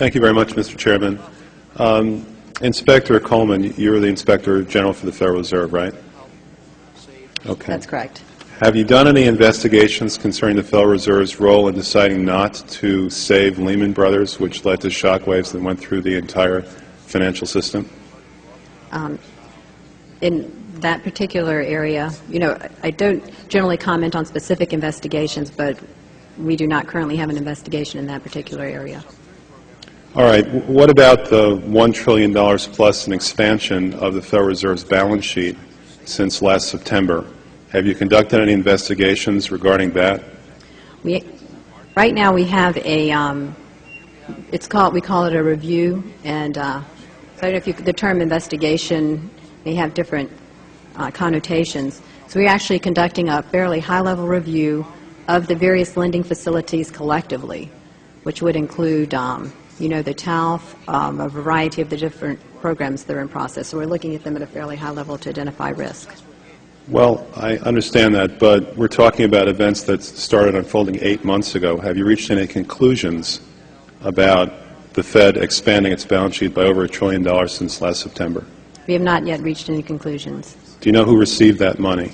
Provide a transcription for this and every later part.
Thank you very much, Mr. Chairman. Inspector Coleman, you're the Inspector General for the Federal Reserve, right? Okay. That's correct. Have you done any investigations concerning the Federal Reserve's role in deciding not to save Lehman Brothers, which led to shockwaves that went through the entire financial system? In that particular area, I don't generally comment on specific investigations, but we do not currently have an investigation in that particular area. All right. What about the $1 trillion plus in expansion of the Federal Reserve's balance sheet since last September? Have you conducted any investigations regarding that? Right now we have a, we call it a review, and I don't know if the term investigation may have different connotations. So we're actually conducting a fairly high-level review of the various lending facilities collectively, which would include, the TALF, a variety of the different programs that are in process. So we're looking at them at a fairly high level to identify risk. Well, I understand that, but we're talking about events that started unfolding 8 months ago. Have you reached any conclusions about the Fed expanding its balance sheet by over $1 trillion since last September? We have not yet reached any conclusions. Do you know who received that money?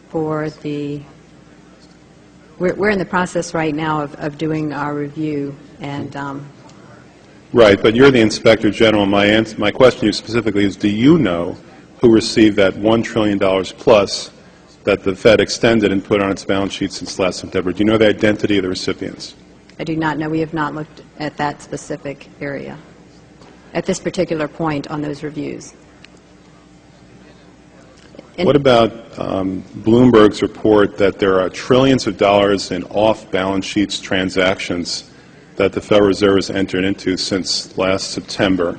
For the, we're in the process right now of doing our review, and Right, but you're the Inspector General. My question to you specifically is, do you know who received that $1 trillion plus that the Fed extended and put on its balance sheet since last September? Do you know the identity of the recipients? I do not know. We have not looked at that specific area at this particular point on those reviews. What about Bloomberg's report that there are trillions of dollars in off-balance sheets transactions that the Federal Reserve has entered into since last September?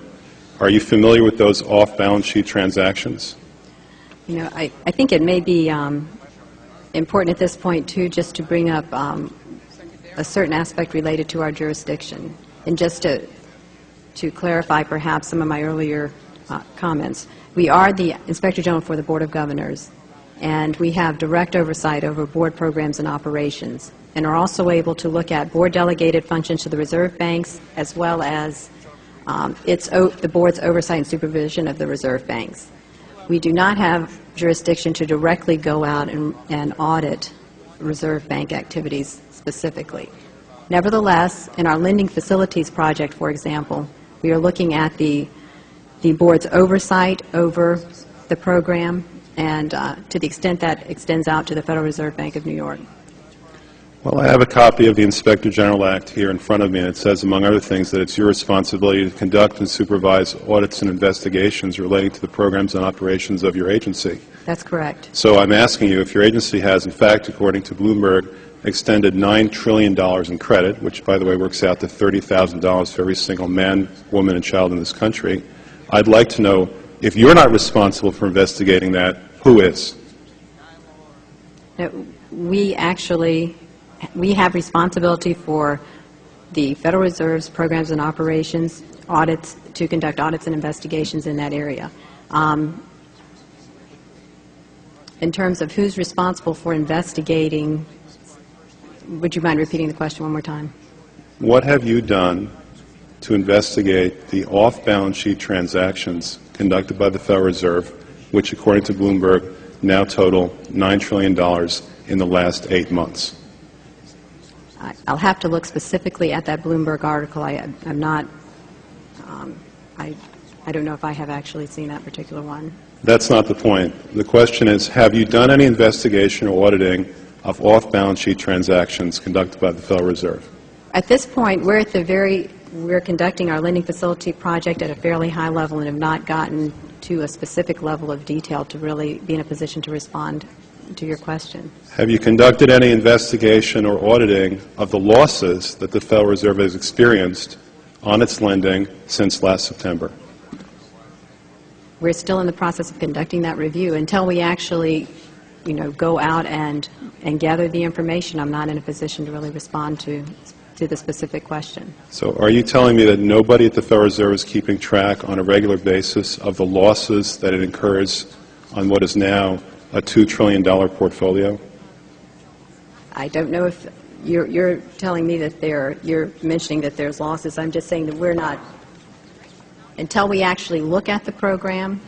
Are you familiar with those off-balance sheet transactions? I think it may be important at this point, too, just to bring up a certain aspect related to our jurisdiction. And just to clarify perhaps some of my earlier comments, we are the Inspector General for the Board of Governors, and we have direct oversight over board programs and operations, and are also able to look at board-delegated functions to the reserve banks, as well as the board's oversight and supervision of the reserve banks. We do not have jurisdiction to directly go out and audit reserve bank activities specifically. Nevertheless, in our lending facilities project, for example, we are looking at the board's oversight over the program, and to the extent that extends out to the Federal Reserve Bank of New York. Well, I have a copy of the Inspector General Act here in front of me, and it says, among other things, that it's your responsibility to conduct and supervise audits and investigations relating to the programs and operations of your agency. That's correct. So I'm asking you if your agency has, in fact, according to Bloomberg, extended $9 trillion in credit, which, by the way, works out to $30,000 for every single man, woman, and child in this country. I'd like to know, if you're not responsible for investigating that, who is? We have responsibility for the Federal Reserve's programs and operations, audits, to conduct audits and investigations in that area. In terms of who's responsible for investigating, would you mind repeating the question one more time? What have you done to investigate the off-balance sheet transactions conducted by the Federal Reserve, which, according to Bloomberg, now total $9 trillion in the last 8 months? I'll have to look specifically at that Bloomberg article. I'm not, I don't know if I have actually seen that particular one. That's not the point. The question is, have you done any investigation or auditing of off-balance sheet transactions conducted by the Federal Reserve? At this point, we're conducting our lending facility project at a fairly high level and have not gotten to a specific level of detail to really be in a position to respond to your question. Have you conducted any investigation or auditing of the losses that the Federal Reserve has experienced on its lending since last September? We're still in the process of conducting that review. Until we actually, go out and gather the information, I'm not in a position to really respond to the specific question. So are you telling me that nobody at the Federal Reserve is keeping track on a regular basis of the losses that it incurs on what is now a $2 trillion portfolio? I don't know if you're telling me that you're mentioning that there's losses. I'm just saying that we're not, until we actually look at the program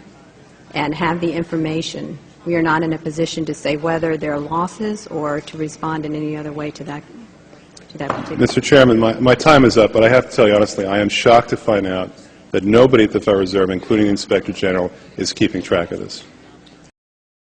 and have the information, we are not in a position to say whether there are losses or to respond in any other way to that particular. Mr. Chairman, my time is up, but I have to tell you honestly, I am shocked to find out that nobody at the Federal Reserve, including the Inspector General, is keeping track of this.